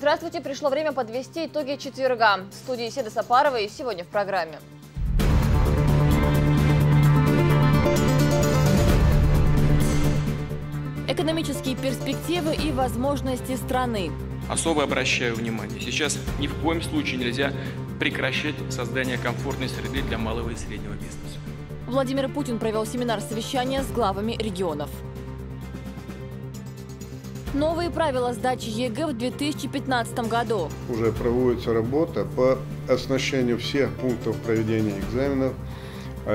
Здравствуйте, пришло время подвести итоги четверга. В студии Седа Сапарова и сегодня в программе. Экономические перспективы и возможности страны. Особо обращаю внимание, сейчас ни в коем случае нельзя прекращать создание комфортной среды для малого и среднего бизнеса. Владимир Путин провел семинар-совещание с главами регионов. Новые правила сдачи ЕГЭ в 2015 году. Уже проводится работа по оснащению всех пунктов проведения экзаменов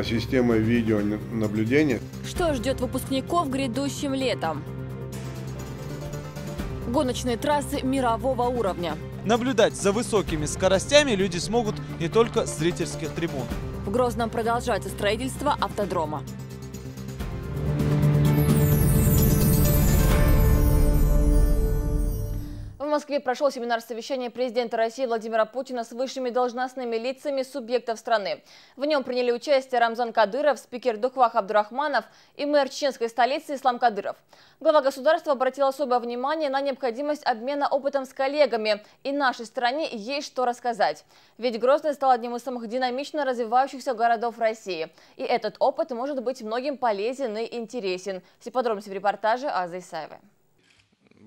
системой видеонаблюдения. Что ждет выпускников грядущим летом? Гоночные трассы мирового уровня. Наблюдать за высокими скоростями люди смогут не только с зрительских трибун. В Грозном продолжается строительство автодрома. В Москве прошел семинар-совещание президента России Владимира Путина с высшими должностными лицами субъектов страны. В нем приняли участие Рамзан Кадыров, спикер Духвах Абдурахманов и мэр чеченской столицы Ислам Кадыров. Глава государства обратил особое внимание на необходимость обмена опытом с коллегами. И нашей стране есть что рассказать. Ведь Грозный стал одним из самых динамично развивающихся городов России. И этот опыт может быть многим полезен и интересен. Все подробности в репортаже Азы Исаевой.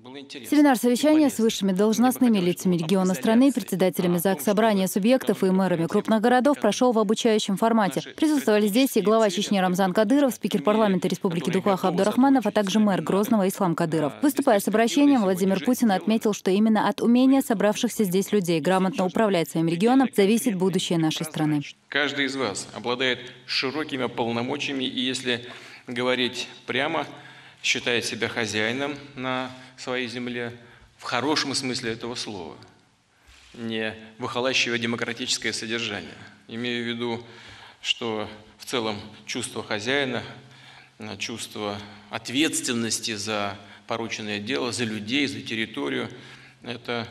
Семинар-совещание с высшими должностными лицами региона страны, председателями Заксобрания субъектов и мэрами крупных городов прошел в обучающем формате. Присутствовали здесь и глава Чечни Рамзан Кадыров, спикер парламента Республики Духвах Абдурахманов, а также мэр Грозного Ислам Кадыров. Выступая с обращением, Владимир Путин отметил, что именно от умения собравшихся здесь людей грамотно управлять своим регионом зависит будущее нашей страны. Каждый из вас обладает широкими полномочиями и, если говорить прямо, считает себя хозяином на своей земле в хорошем смысле этого слова, не выхолащивая демократическое содержание. Имею в виду, что в целом чувство хозяина, чувство ответственности за порученное дело, за людей, за территорию, это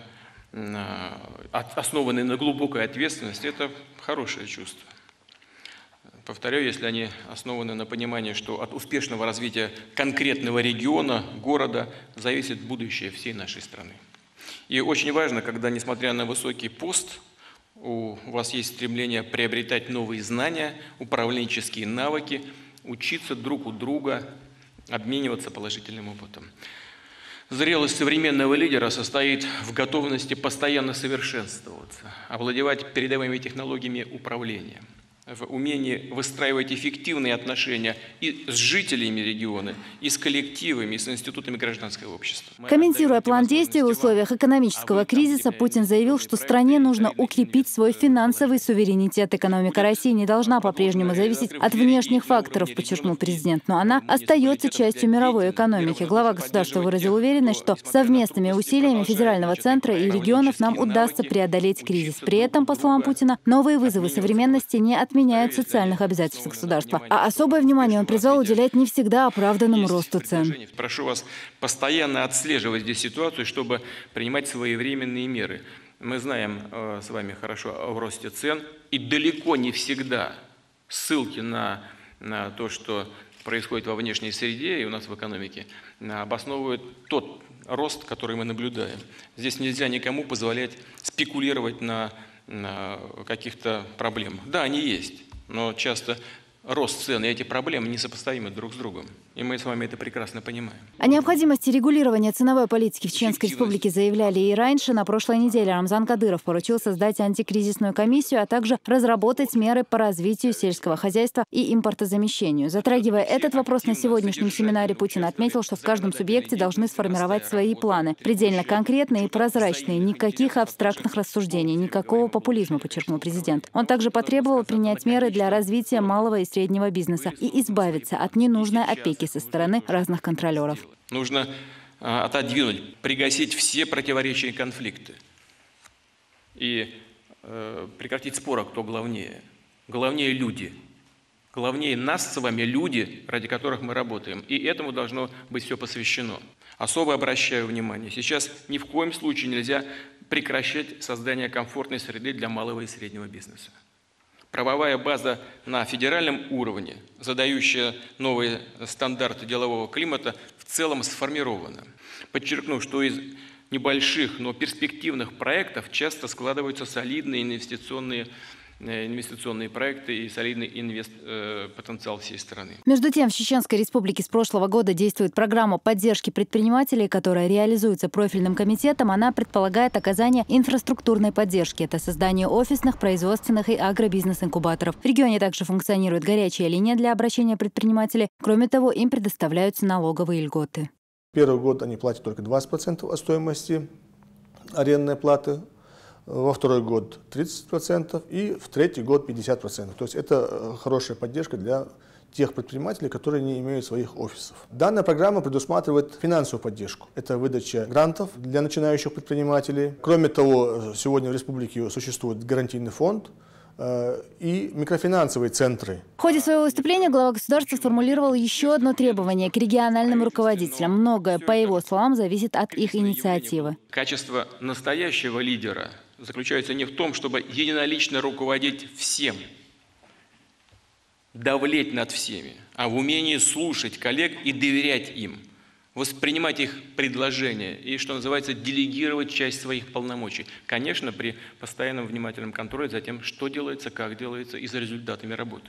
основанное на глубокой ответственности, это хорошее чувство. Повторяю, если они основаны на понимании, что от успешного развития конкретного региона, города зависит будущее всей нашей страны. И очень важно, когда, несмотря на высокий пост, у вас есть стремление приобретать новые знания, управленческие навыки, учиться друг у друга, обмениваться положительным опытом. Зрелость современного лидера состоит в готовности постоянно совершенствоваться, овладевать передовыми технологиями управления, в умении выстраивать эффективные отношения и с жителями региона, и с коллективами, и с институтами гражданского общества. Комментируя план действий в условиях экономического кризиса, Путин заявил, что стране нужно укрепить свой финансовый суверенитет. Экономика России не должна по-прежнему зависеть от внешних факторов, подчеркнул президент, но она остается частью мировой экономики. Глава государства выразил уверенность, что совместными усилиями федерального центра и регионов нам удастся преодолеть кризис. При этом, по словам Путина, новые вызовы современности не отменяют социальных обязательств государства. А особое внимание он призвал уделять не всегда оправданному росту цен. Прошу вас постоянно отслеживать здесь ситуацию, чтобы принимать своевременные меры. Мы знаем с вами хорошо о росте цен, и далеко не всегда ссылки на то, что происходит во внешней среде и у нас в экономике, обосновывают тот рост, который мы наблюдаем. Здесь нельзя никому позволять спекулировать на каких-то проблемах. Да, они есть, но часто рост цен и эти проблемы несопоставимы друг с другом. И мы с вами это прекрасно понимаем. О необходимости регулирования ценовой политики в Чеченской Республике заявляли и раньше. На прошлой неделе Рамзан Кадыров поручил создать антикризисную комиссию, а также разработать меры по развитию сельского хозяйства и импортозамещению. Затрагивая этот вопрос на сегодняшнем семинаре, Путин отметил, что в каждом субъекте должны сформировать свои планы. Предельно конкретные и прозрачные. Никаких абстрактных рассуждений, никакого популизма, подчеркнул президент. Он также потребовал принять меры для развития малого и среднего бизнеса и избавиться от ненужной опеки со стороны разных контролеров. Нужно отодвинуть, пригасить все противоречия и конфликты. И прекратить спор, кто главнее. Главнее люди. Главнее нас с вами люди, ради которых мы работаем. И этому должно быть все посвящено. Особо обращаю внимание, сейчас ни в коем случае нельзя прекращать создание комфортной среды для малого и среднего бизнеса. Правовая база на федеральном уровне, задающая новые стандарты делового климата, в целом сформирована. Подчеркну, что из небольших, но перспективных проектов часто складываются солидные инвестиционные проекты и солидный потенциал всей страны. Между тем, в Чеченской Республике с прошлого года действует программа поддержки предпринимателей, которая реализуется профильным комитетом. Она предполагает оказание инфраструктурной поддержки. Это создание офисных, производственных и агробизнес-инкубаторов. В регионе также функционирует горячая линия для обращения предпринимателей. Кроме того, им предоставляются налоговые льготы. Первый год они платят только 20% от стоимости арендной платы. Во второй год 30% и в третий год 50%. То есть это хорошая поддержка для тех предпринимателей, которые не имеют своих офисов. Данная программа предусматривает финансовую поддержку. Это выдача грантов для начинающих предпринимателей. Кроме того, сегодня в республике существует гарантийный фонд и микрофинансовые центры. В ходе своего выступления глава государства сформулировал еще одно требование к региональным руководителям. Многое, по его словам, зависит от их инициативы. Качество настоящего лидера заключается не в том, чтобы единолично руководить всем, давлеть над всеми, а в умении слушать коллег и доверять им, воспринимать их предложения и, что называется, делегировать часть своих полномочий. Конечно, при постоянном внимательном контроле за тем, что делается, как делается и за результатами работы.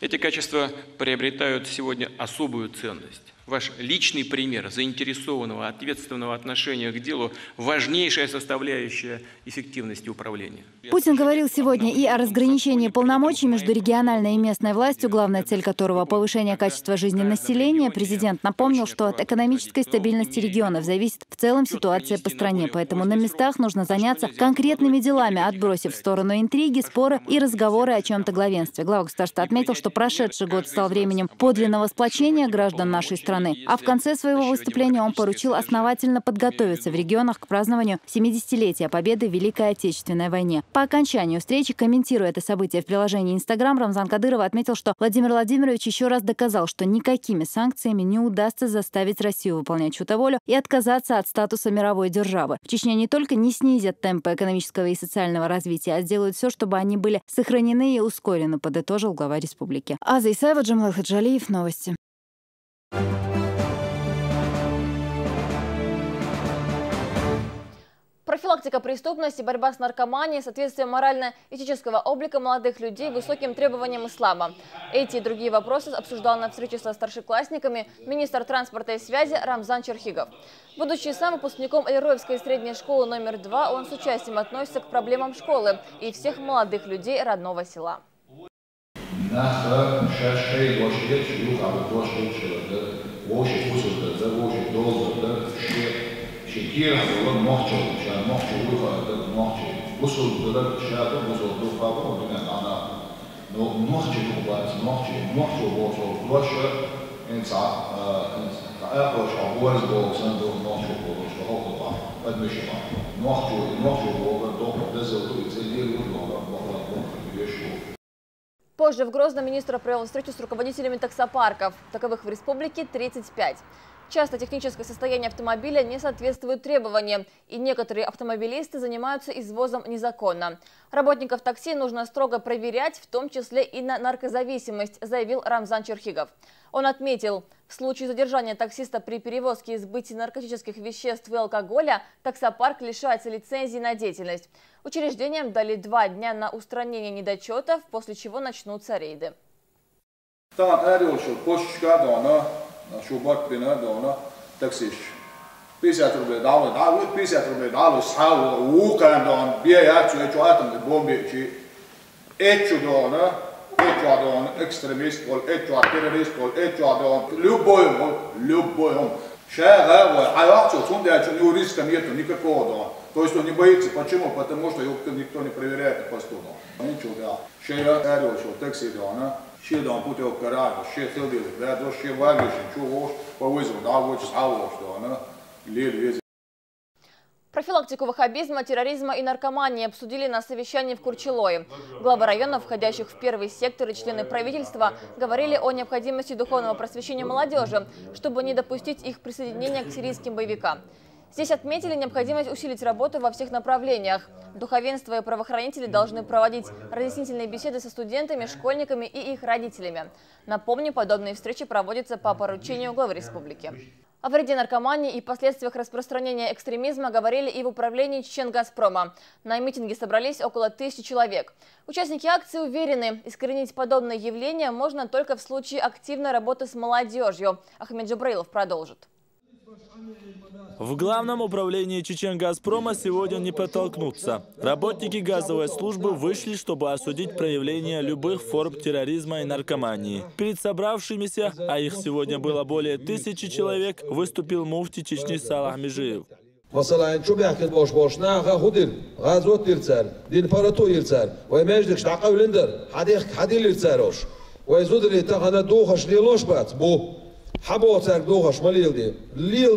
Эти качества приобретают сегодня особую ценность. Ваш личный пример заинтересованного, ответственного отношения к делу – важнейшая составляющая эффективности управления. Путин говорил сегодня и о разграничении полномочий между региональной и местной властью, главная цель которого – повышение качества жизни населения. Президент напомнил, что от экономической стабильности регионов зависит в целом ситуация по стране. Поэтому на местах нужно заняться конкретными делами, отбросив в сторону интриги, споры и разговоры о чем-то главенстве. Глава государства отметил, что прошедший год стал временем подлинного сплочения граждан нашей страны. А в конце своего выступления он поручил основательно подготовиться в регионах к празднованию 70-летия Победы в Великой Отечественной войне. По окончанию встречи, комментируя это событие в приложении Instagram, Рамзан Кадыров отметил, что Владимир Владимирович еще раз доказал, что никакими санкциями не удастся заставить Россию выполнять чью-то волю и отказаться от статуса мировой державы. В Чечне не только не снизят темпы экономического и социального развития, а сделают все, чтобы они были сохранены и ускорены, подытожил глава республики. Аза Исаева, Джамал Хаджалиев, новости. Профилактика преступности, борьба с наркоманией, соответствие морально-этического облика молодых людей высоким требованиям ислама. Эти и другие вопросы обсуждал на встрече со старшеклассниками министр транспорта и связи Рамзан Черхигов. Будучи сам выпускником Эльроевской средней школы номер 2, он с участием относится к проблемам школы и всех молодых людей родного села. شكير هذول مخشوا شان مخشوا ويخا مخشوا وصل بدل شاطر وصل دوخابو ودنا أنا نو مخشوا دوخابس مخشوا وصل دوشة إنسا أقرش عبورز بوسن دوخ مخشوا بوش وهو أدمشوا مخشوا وهو دوخ دزل ويزيد وهو Позже в Грозном министр провел встречу с руководителями таксопарков. Таковых в республике 35. Часто техническое состояние автомобиля не соответствует требованиям, и некоторые автомобилисты занимаются извозом незаконно. Работников такси нужно строго проверять, в том числе и на наркозависимость, заявил Рамзан Черхигов. Он отметил, в случае задержания таксиста при перевозке и сбытии наркотических веществ и алкоголя, таксопарк лишается лицензии на деятельность. Учреждениям дали 2 дня на устранение недочетов, после чего начнутся рейды. شوبات بنا دونا تكسيش 50 ربع دعوة 50 ربع دعوة صحاو وكان دون بيا تشواتم بومبي شيء اتشو دونا اكستريميست ولا اتشو تيروريست ولا اتشو دون любой шага حياتو تون ده чё риска нету никакого дон. То есть он не боится, почему? Потому что его никто не проверяет поступно. Ничего да. Шея аэрош такси дона Шедон путёк карао, ше хилдили, да, до ше вагиши, чувош, повызу, да, вот сауш, да, лили. Профилактику ваххабизма, терроризма и наркомании обсудили на совещании в Курчелое. Главы районов, входящих в первый сектор, и члены правительства говорили о необходимости духовного просвещения молодежи, чтобы не допустить их присоединения к сирийским боевикам. Здесь отметили необходимость усилить работу во всех направлениях. Духовенство и правоохранители должны проводить разъяснительные беседы со студентами, школьниками и их родителями. Напомню, подобные встречи проводятся по поручению главы республики. О вреде наркомании и последствиях распространения экстремизма говорили и в управлении Чечен-Газпрома. На митинге собрались около 1000 человек. Участники акции уверены, искоренить подобные явления можно только в случае активной работы с молодежью. Ахмед Джабраилов продолжит. В главном управлении Чечен-Газпрома сегодня не протолкнуться. Работники газовой службы вышли, чтобы осудить проявление любых форм терроризма и наркомании. Перед собравшимися, а их сегодня было более 1000 человек, выступил муфти Чечни Салах Межиев. حبوتر دوغش مليل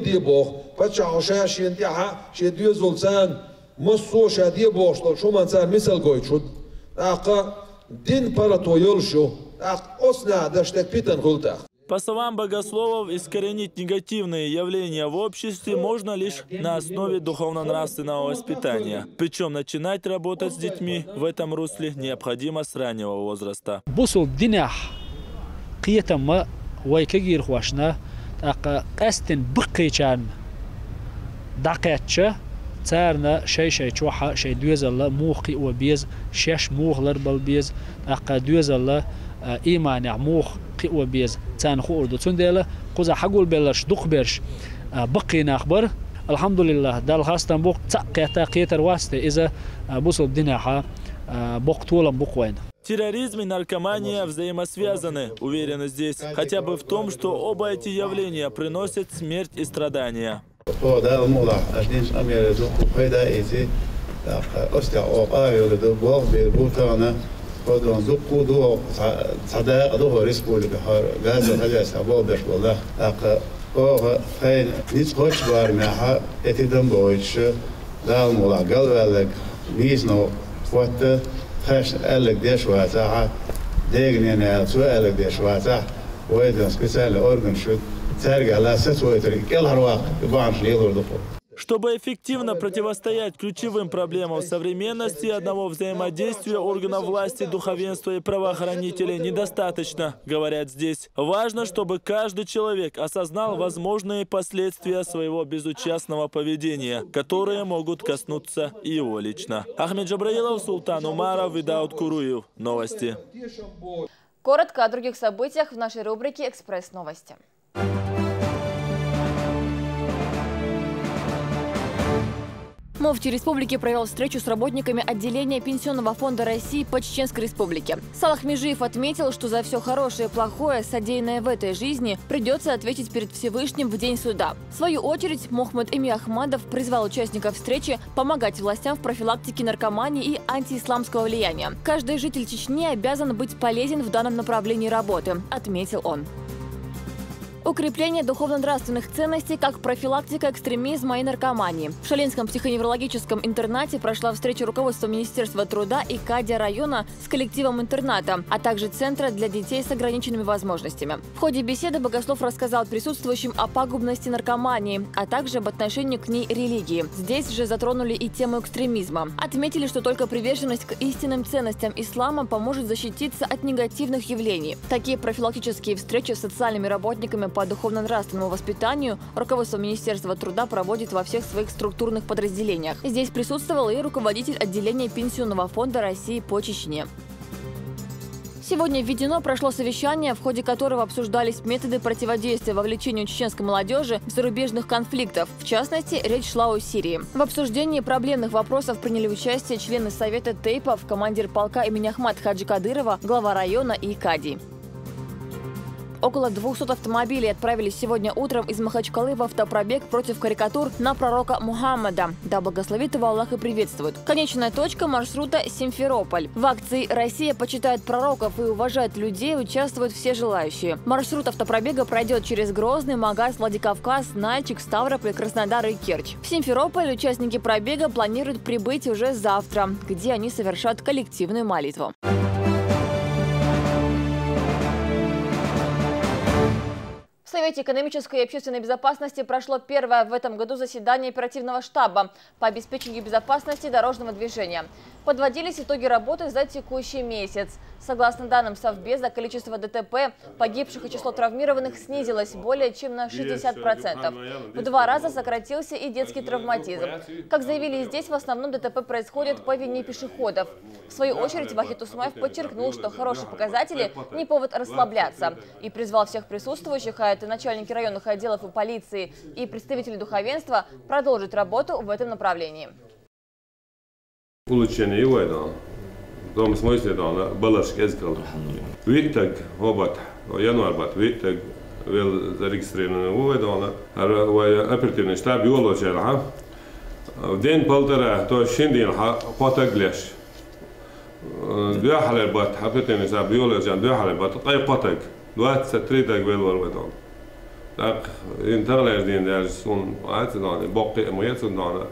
دي بوخ بتشعوشا شينتيها شديو زولسان مصو شدي بوشتو شو منصار مثل قويشود اقا دين парато يلشو осна даштек питан гултах. По словам богословов, искоренить негативные явления в обществе можно лишь на основе духовно-нравственного воспитания. Причем начинать работать с детьми в этом русле необходимо с раннего возраста. ويكجير خواشنا قاستن بقيشان دقيتش تارنا شيء شوحة شيء دوزلا موخي وبيز شش موخ لربل بيز دوزلا إيمان موخ قي وبيز تان خورد تندلا قزا حقول بلش دقبرش بقينا أخبر الحمد لله دال خاستن بق تقيتر واسطة إذا بوصل الدنيا بق طولا بقوين. Терроризм и наркомания взаимосвязаны, уверены здесь, хотя бы в том, что оба эти явления приносят смерть и страдания. خش قالك دي شوية ساعة ديجني أنا سؤالك دي شوية ساعة وإذا سبيسال أورجن شو ترجع لا سويتري كل هالوقت يبانش ليدور دخول. Чтобы эффективно противостоять ключевым проблемам современности, одного взаимодействия органов власти, духовенства и правоохранителей недостаточно, говорят здесь. Важно, чтобы каждый человек осознал возможные последствия своего безучастного поведения, которые могут коснуться и его лично. Ахмед Джабраилов, Султан Умаров и Дауд Куруев. Новости. Коротко о других событиях в нашей рубрике «Экспресс-новости». Муфти республики провел встречу с работниками отделения Пенсионного фонда России по Чеченской республике. Салах Межиев отметил, что за все хорошее и плохое, содеянное в этой жизни, придется ответить перед Всевышним в день суда. В свою очередь, Мохмед Эми Ахмадов призвал участников встречи помогать властям в профилактике наркомании и антиисламского влияния. Каждый житель Чечни обязан быть полезен в данном направлении работы, отметил он. Укрепление духовно-нравственных ценностей как профилактика экстремизма и наркомании. В Шалинском психоневрологическом интернате прошла встреча руководства Министерства труда и КАДИ района с коллективом интерната, а также Центра для детей с ограниченными возможностями. В ходе беседы богослов рассказал присутствующим о пагубности наркомании, а также об отношении к ней религии. Здесь же затронули и тему экстремизма. Отметили, что только приверженность к истинным ценностям ислама поможет защититься от негативных явлений. Такие профилактические встречи с социальными работниками по духовно-нравственному воспитанию руководство Министерства труда проводит во всех своих структурных подразделениях. Здесь присутствовал и руководитель отделения Пенсионного фонда России по Чечне. Сегодня в Ведено прошло совещание, в ходе которого обсуждались методы противодействия вовлечению чеченской молодежи в зарубежных конфликтов. В частности, речь шла о Сирии. В обсуждении проблемных вопросов приняли участие члены Совета Тейпов, командир полка имени Ахмад Хаджи Кадырова, глава района и КАДИ. Около 200 автомобилей отправились сегодня утром из Махачкалы в автопробег против карикатур на пророка Мухаммада. Да благословит его Аллах и приветствует. Конечная точка маршрута – Симферополь. В акции «Россия почитает пророков и уважает людей» участвуют все желающие. Маршрут автопробега пройдет через Грозный, Магаз, Владикавказ, Нальчик, Ставрополь, Краснодар и Керчь. В Симферополь участники пробега планируют прибыть уже завтра, где они совершат коллективную молитву. В В Совете экономической и общественной безопасности прошло первое в этом году заседание оперативного штаба по обеспечению безопасности дорожного движения. Подводились итоги работы за текущий месяц. Согласно данным Совбеза, количество ДТП, погибших и число травмированных снизилось более чем на 60%. В 2 раза сократился и детский травматизм. Как заявили здесь, в основном ДТП происходит по вине пешеходов. В свою очередь, Вахид Усмаев подчеркнул, что хорошие показатели не повод расслабляться. И призвал всех присутствующих, а это начальники районных отделов и полиции, и представители духовенства, продолжить работу в этом направлении. Улучшение его том смысле балашк эзгал. Витак обат январь витак вел зарегистрированы уведено, а оперативный штаб юлочера. В день полтора то шиндин потаглеш. Две бат оперативный штаб юлочера две бат тай потаг 23 так вел уведено. Так интернет день даже сон атно боки моецно.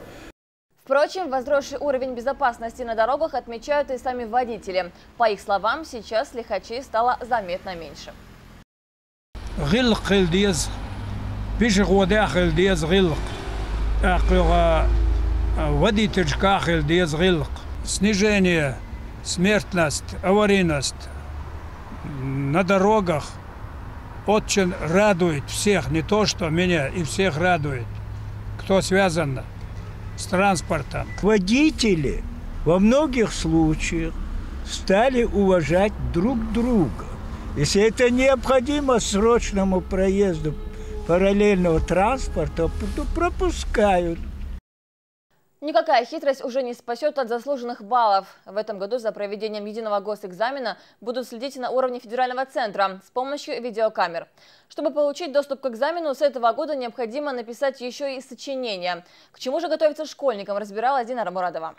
Впрочем, возросший уровень безопасности на дорогах отмечают и сами водители. По их словам, сейчас лихачей стало заметно меньше. Снижение смертность, аварийность на дорогах очень радует всех, не то что меня, и всех радует, кто связан с транспортом. Водители во многих случаях стали уважать друг друга. Если это необходимо срочному проезду параллельного транспорта, то пропускают. Никакая хитрость уже не спасет от заслуженных баллов. В этом году за проведением единого госэкзамена будут следить на уровне федерального центра с помощью видеокамер. Чтобы получить доступ к экзамену, с этого года необходимо написать еще и сочинение. К чему же готовиться школьникам, разбирала Динара Мурадова.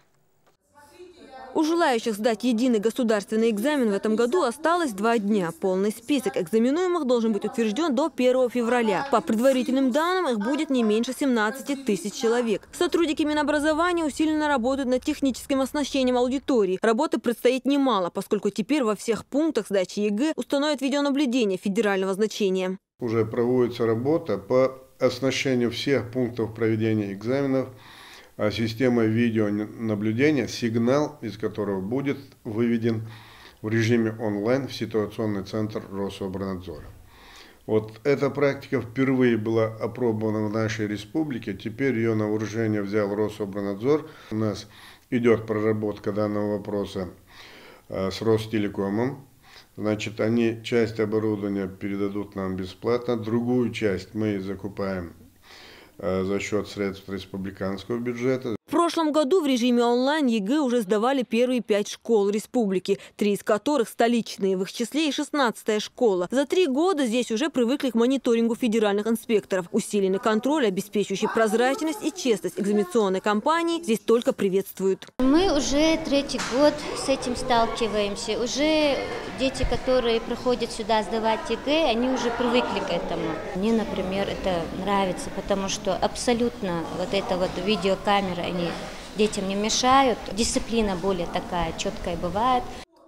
У желающих сдать единый государственный экзамен в этом году осталось 2 дня. Полный список экзаменуемых должен быть утвержден до 1 февраля. По предварительным данным, их будет не меньше 17 тысяч человек. Сотрудники Минобразования усиленно работают над техническим оснащением аудитории. Работы предстоит немало, поскольку теперь во всех пунктах сдачи ЕГЭ установят видеонаблюдение федерального значения. Уже проводится работа по оснащению всех пунктов проведения экзаменов системой видеонаблюдения, сигнал из которого будет выведен в режиме онлайн в ситуационный центр Рособорнадзора. Вот эта практика впервые была опробована в нашей республике, теперь ее на вооружение взял Рособорнадзор. У нас идет проработка данного вопроса с Ростелекомом. Значит, они часть оборудования передадут нам бесплатно, другую часть мы закупаем за счет средств республиканского бюджета. В прошлом году в режиме онлайн ЕГЭ уже сдавали первые 5 школ республики, 3 из которых столичные, в их числе и 16-я школа. За 3 года здесь уже привыкли к мониторингу федеральных инспекторов. Усиленный контроль, обеспечивающий прозрачность и честность экзаменационной кампании, здесь только приветствуют. Мы уже 3-й год с этим сталкиваемся. Уже дети, которые приходят сюда сдавать ЕГЭ, они уже привыкли к этому. Мне, например, это нравится, потому что абсолютно вот эта вот видеокамера, они детям не мешают. Дисциплина более такая четкая бывает.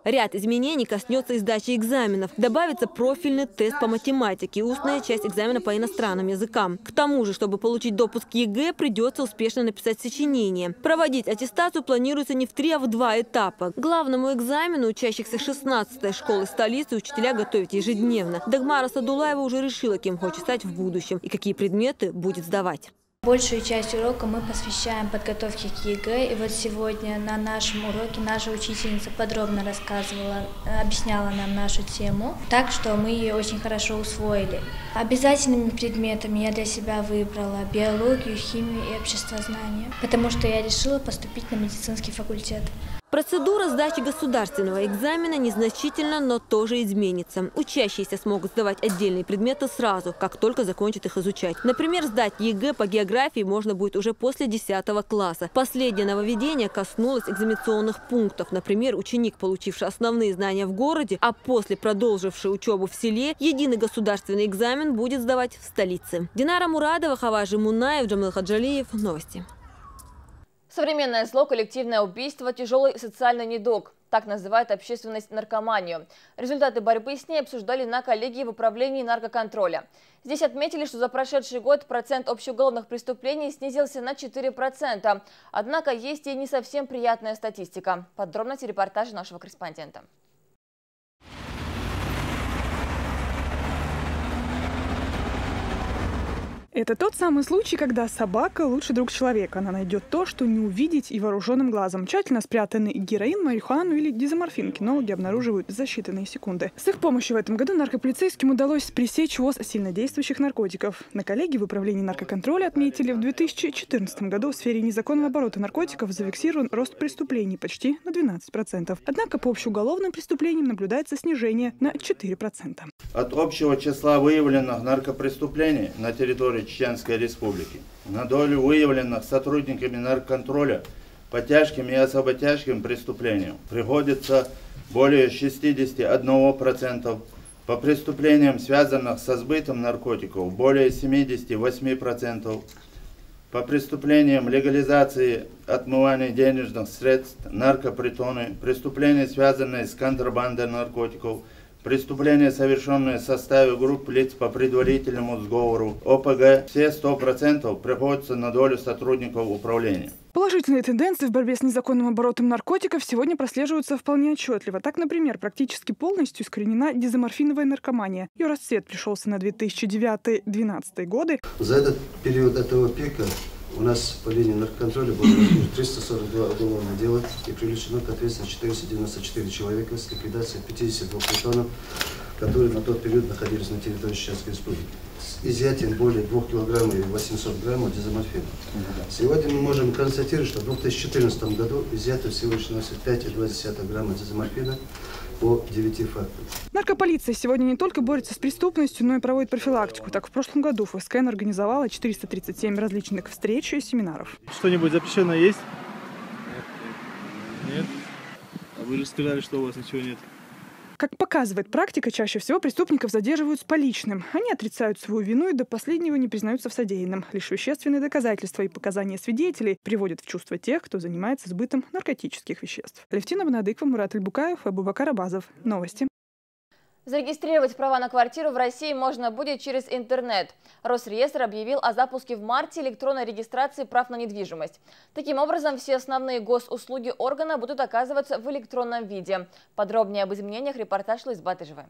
Ряд изменений коснется и сдачи экзаменов. Добавится профильный тест по математике и устная часть экзамена по иностранным языкам. К тому же, чтобы получить допуск к ЕГЭ, придется успешно написать сочинение. Проводить аттестацию планируется не в 3, а в 2 этапа. К главному экзамену учащихся 16-й школы столицы учителя готовят ежедневно. Дагмара Садулаева уже решила, кем хочет стать в будущем и какие предметы будет сдавать. Большую часть урока мы посвящаем подготовке к ЕГЭ. И вот сегодня на нашем уроке наша учительница подробно рассказывала, объясняла нам нашу тему, так что мы ее очень хорошо усвоили. Обязательными предметами я для себя выбрала биологию, химию и обществознание, потому что я решила поступить на медицинский факультет. Процедура сдачи государственного экзамена незначительно, но тоже изменится. Учащиеся смогут сдавать отдельные предметы сразу, как только закончат их изучать. Например, сдать ЕГЭ по географии можно будет уже после 10 класса. Последнее нововведение коснулось экзаменационных пунктов. Например, ученик, получивший основные знания в городе, а после продолживший учебу в селе, единый государственный экзамен будет сдавать в столице. Динара Мурадова, Хаважи Мунаев, Джамил Хаджалиев. Новости. Современное зло, коллективное убийство, тяжелый социальный недуг. Так называет общественность наркоманию. Результаты борьбы с ней обсуждали на коллегии в управлении наркоконтроля. Здесь отметили, что за прошедший год процент общеуголовных преступлений снизился на 4%. Однако есть и не совсем приятная статистика. Подробности репортажа нашего корреспондента. Это тот самый случай, когда собака лучший друг человека. Она найдет то, что не увидеть и вооруженным глазом. Тщательно спрятанный героин, марихуану или дизоморфин кинологи обнаруживают за считанные секунды. С их помощью в этом году наркополицейским удалось пресечь ввоз сильнодействующих наркотиков. На коллегии в управлении наркоконтроля отметили, в 2014 году в сфере незаконного оборота наркотиков зафиксирован рост преступлений почти на 12%. Однако по общеуголовным преступлениям наблюдается снижение на 4%. От общего числа выявленных наркопреступлений на территории Чеченской Республики на долю выявленных сотрудниками наркоконтроля по тяжким и особо тяжким преступлениям приходится более 61%, по преступлениям, связанных со сбытом наркотиков, более 78%, по преступлениям легализации отмывания денежных средств, наркопритоны, преступления, связанные с контрабандой наркотиков, преступления, совершенные в составе групп лиц по предварительному сговору, ОПГ, все 100% приходятся на долю сотрудников управления. Положительные тенденции в борьбе с незаконным оборотом наркотиков сегодня прослеживаются вполне отчетливо. Так, например, практически полностью искоренена дизоморфиновая наркомания. Ее расцвет пришелся на 2009-2012 годы. За этот период этого пика у нас по линии наркоконтроля было 342 уголовных дела и привлечено к ответственности 494 человека с ликвидацией 52 притонов, которые на тот период находились на территории Чеченской Республики. С изъятием более 2 килограммов и 800 граммов дизоморфина. Сегодня мы можем констатировать, что в 2014 году изъято всего лишь 5,2 грамма дизоморфина по 9 фактам. Наркополиция сегодня не только борется с преступностью, но и проводит профилактику. Так, в прошлом году ФСКН организовала 437 различных встреч и семинаров. Что-нибудь запрещенное есть? Нет. А вы же сказали, что у вас ничего нет. Как показывает практика, чаще всего преступников задерживают с поличным. Они отрицают свою вину и до последнего не признаются в содеянном. Лишь вещественные доказательства и показания свидетелей приводят в чувство тех, кто занимается сбытом наркотических веществ. Левтина Бонадыкова, Мурат Альбукаев, Абубакар Абазов. Новости. Зарегистрировать права на квартиру в России можно будет через интернет. Росреестр объявил о запуске в марте электронной регистрации прав на недвижимость. Таким образом, все основные госуслуги органа будут оказываться в электронном виде. Подробнее об изменениях репортаж Луизбат Ижеве.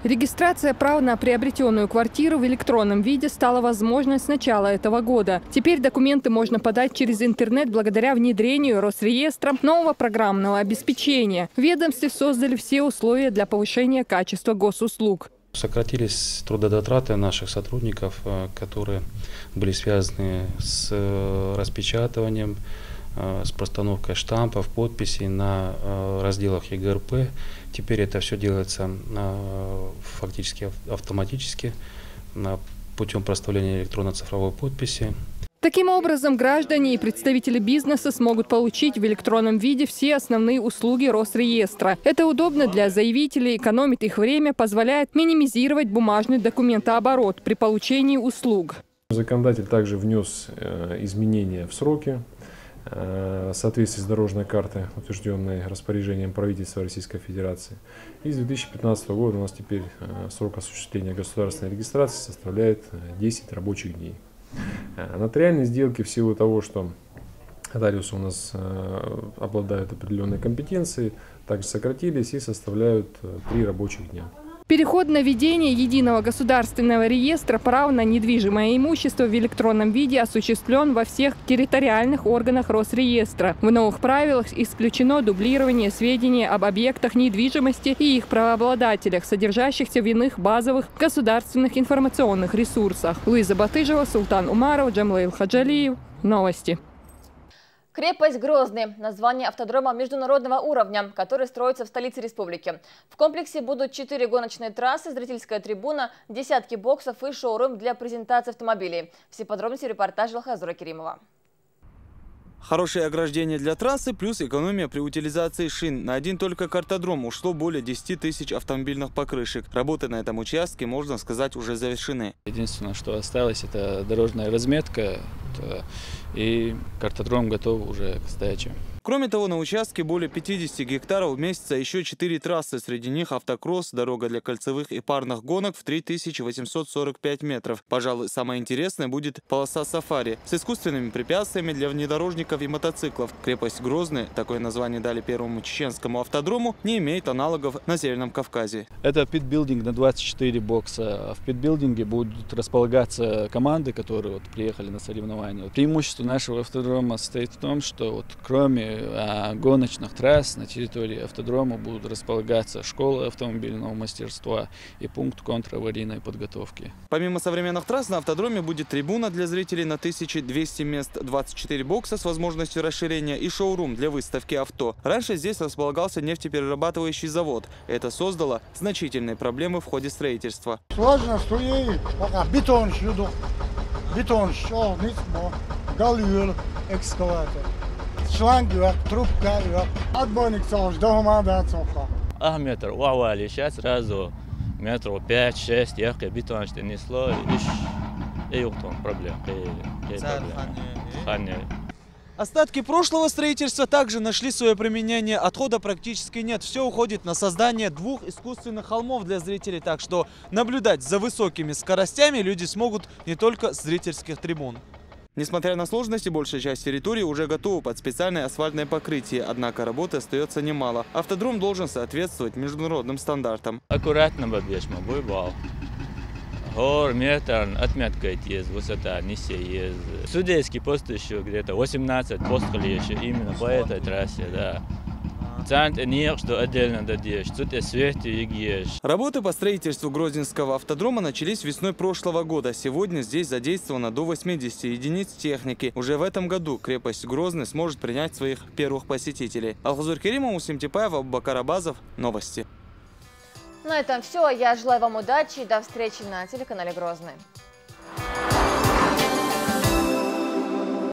Регистрация права на приобретенную квартиру в электронном виде стала возможной с начала этого года. Теперь документы можно подать через интернет благодаря внедрению Росреестром нового программного обеспечения. В ведомстве создали все условия для повышения качества госуслуг. Сократились трудозатраты наших сотрудников, которые были связаны с распечатыванием, с постановкой штампов, подписей на разделах ЕГРП. Теперь это все делается фактически автоматически путем проставления электронно-цифровой подписи. Таким образом, граждане и представители бизнеса смогут получить в электронном виде все основные услуги Росреестра. Это удобно для заявителей, экономит их время, позволяет минимизировать бумажный документооборот при получении услуг. Законодатель также внес изменения в сроки в соответствии с дорожной картой, утвержденной распоряжением правительства Российской Федерации. И с 2015 года у нас теперь срок осуществления государственной регистрации составляет 10 рабочих дней. Нотариальные сделки, в силу того, что нотариусы у нас обладают определенной компетенцией, также сократились и составляют 3 рабочих дня. Переход на введение единого государственного реестра прав на недвижимое имущество в электронном виде осуществлен во всех территориальных органах Росреестра. В новых правилах исключено дублирование сведений об объектах недвижимости и их правообладателях, содержащихся в иных базовых государственных информационных ресурсах. Луиза Батыжева, Султан Умаров, Джамлейл Хаджалиев. Новости. Крепость Грозный – название автодрома международного уровня, который строится в столице республики. В комплексе будут 4 гоночные трассы, зрительская трибуна, десятки боксов и шоурум для презентации автомобилей. Все подробности репортажа Алхазура Керимова. Хорошее ограждение для трассы плюс экономия при утилизации шин. На один только картодром ушло более 10 тысяч автомобильных покрышек. Работы на этом участке, можно сказать, уже завершены. Единственное, что осталось, это дорожная разметка. И картодром готов уже к сдаче. Кроме того, на участке более 50 гектаров вместится еще 4 трассы. Среди них автокросс, дорога для кольцевых и парных гонок в 3845 метров. Пожалуй, самое интересное будет полоса сафари с искусственными препятствиями для внедорожников и мотоциклов. Крепость Грозный, такое название дали первому чеченскому автодрому, не имеет аналогов на Северном Кавказе. Это питбилдинг на 24 бокса. В питбилдинге будут располагаться команды, которые приехали на соревнования. Преимущество нашего автодрома состоит в том, что кроме гоночных трасс на территории автодрома будут располагаться школа автомобильного мастерства и пункт контраварийной подготовки. Помимо современных трасс на автодроме будет трибуна для зрителей на 1200 мест, 24 бокса с возможностью расширения и шоурум для выставки авто. Раньше здесь располагался нефтеперерабатывающий завод. Это создало значительные проблемы в ходе строительства. Сложно стоит, пока бетон сюда, бетон, галюр, экскаватор, шланг, трубка, отбойник салж, дома метр уавали, сейчас сразу метров 5-6 ехать бетон что несло, и там проблем. Остатки прошлого строительства также нашли свое применение. Отхода практически нет. Все уходит на создание 2 искусственных холмов для зрителей. Так что наблюдать за высокими скоростями люди смогут не только с зрительских трибун. Несмотря на сложности, большая часть территории уже готова под специальное асфальтное покрытие. Однако работы остается немало. Автодром должен соответствовать международным стандартам. Аккуратно подвешь, бал. Гор, метр, отметка есть, высота, не все есть. Судейский пост еще где-то 18 постов еще именно по этой трассе, да. Что отдельно дадешь, тут работы по строительству Грозненского автодрома начались весной прошлого года. Сегодня здесь задействовано до 80 единиц техники. Уже в этом году крепость Грозный сможет принять своих первых посетителей. Алхазур Керимов, Мусим Типаев, Абубакар Абазов. Новости. На этом все. Я желаю вам удачи и до встречи на телеканале Грозный.